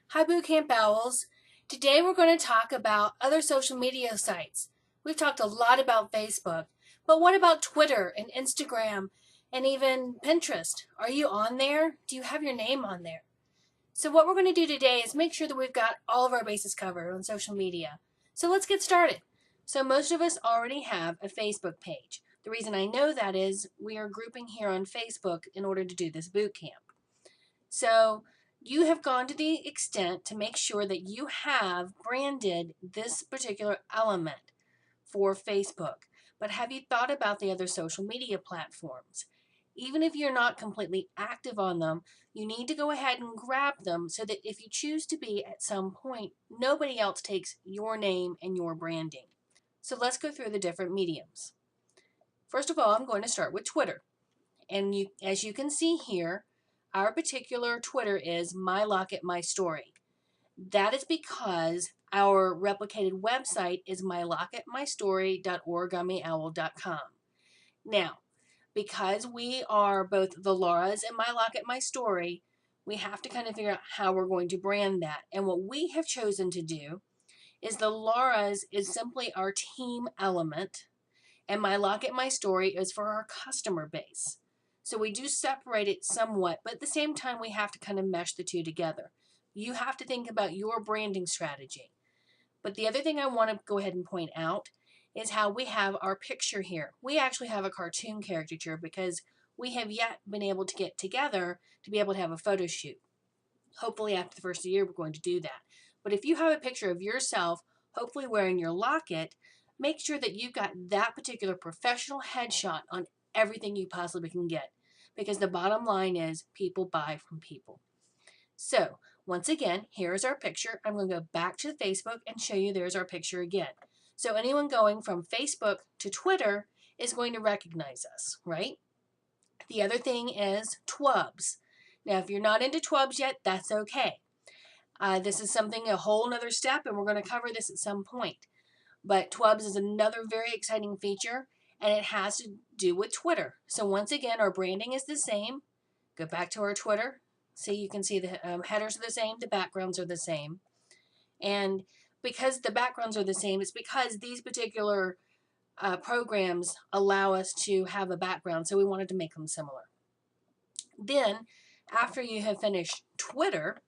Hi Boot Camp Owls. Today we're going to talk about other social media sites. We've talked a lot about Facebook, but what about Twitter and Instagram and even Pinterest? Are you on there? Do you have your name on there? So what we're going to do today is make sure that we've got all of our bases covered on social media. So let's get started. So most of us already have a Facebook page. The reason I know that is we are grouping here on Facebook in order to do this boot camp. So you have gone to the extent to make sure that you have branded this particular element for Facebook. But have you thought about the other social media platforms? Even if you're not completely active on them, you need to go ahead and grab them so that if you choose to be at some point, nobody else takes your name and your branding. So let's go through the different mediums. First of all, I'm going to start with Twitter. And as you can see here, our particular Twitter is My Locket My Story. That is because our replicated website is mylocketmystory.origamiowl.com. Now, because we are both the Laura's and My Locket My Story, we have to kind of figure out how we're going to brand that. And what we have chosen to do is the Laura's is simply our team element, and My Locket My Story is for our customer base. So we do separate it somewhat, but at the same time, we have to kind of mesh the two together. You have to think about your branding strategy. But the other thing I want to go ahead and point out is how we have our picture here. We actually have a cartoon caricature because we have yet been able to get together to be able to have a photo shoot. Hopefully after the first of the year, we're going to do that. But if you have a picture of yourself, hopefully wearing your locket, make sure that you've got that particular professional headshot on everything you possibly can get, because the bottom line is people buy from people. So once again, here's our picture. I'm going to go back to Facebook and show you there's our picture again. So anyone going from Facebook to Twitter is going to recognize us, right? The other thing is Twubs. Now, if you're not into Twubs yet, that's okay. This is something, a whole nother step, and we're going to cover this at some point. But Twubs is another very exciting feature, and it has to do with Twitter. So once again, our branding is the same. Go back to our Twitter. See, you can see the headers are the same, the backgrounds are the same. And because the backgrounds are the same, it's because these particular programs allow us to have a background, so we wanted to make them similar. Then, after you have finished Twitter,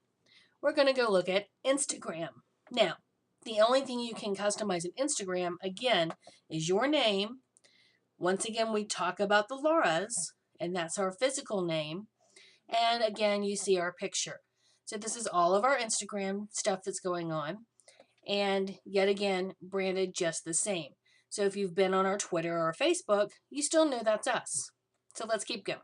we're going to go look at Instagram. Now, the only thing you can customize in Instagram, again, is your name. Once again, we talk about the Laura's, and that's our physical name. And again, you see our picture. So this is all of our Instagram stuff that's going on. And yet again, branded just the same. So if you've been on our Twitter or Facebook, you still know that's us. So let's keep going.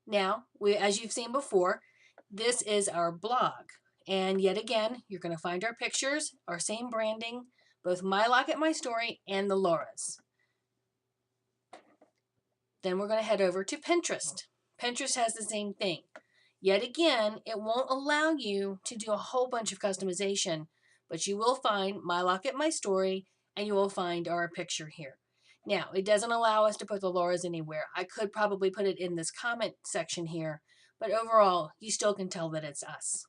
Now, as you've seen before, this is our blog. And yet again, you're going to find our pictures, our same branding, both My Locket My Story and the Laura's. Then we're going to head over to Pinterest. Pinterest has the same thing. Yet again, it won't allow you to do a whole bunch of customization, but you will find My Locket My Story, and you will find our picture here. Now, it doesn't allow us to put the Laura's anywhere. I could probably put it in this comment section here, but overall, you still can tell that it's us.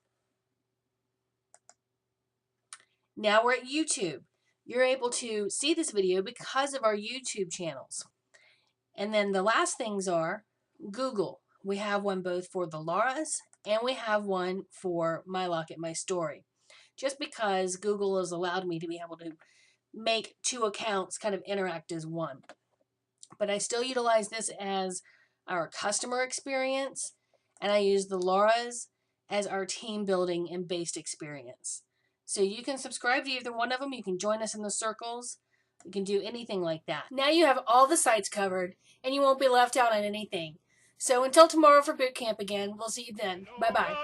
Now we're at YouTube. You're able to see this video because of our YouTube channels. And then the last things are Google. We have one both for the Laura's and we have one for My Locket My Story. Just because Google has allowed me to be able to make two accounts kind of interact as one. But I still utilize this as our customer experience, and I use the Laura's as our team building and based experience. So you can subscribe to either one of them. You can join us in the circles. You can do anything like that. Now you have all the sites covered, and you won't be left out on anything. So until tomorrow for boot camp again, we'll see you then. Bye-bye.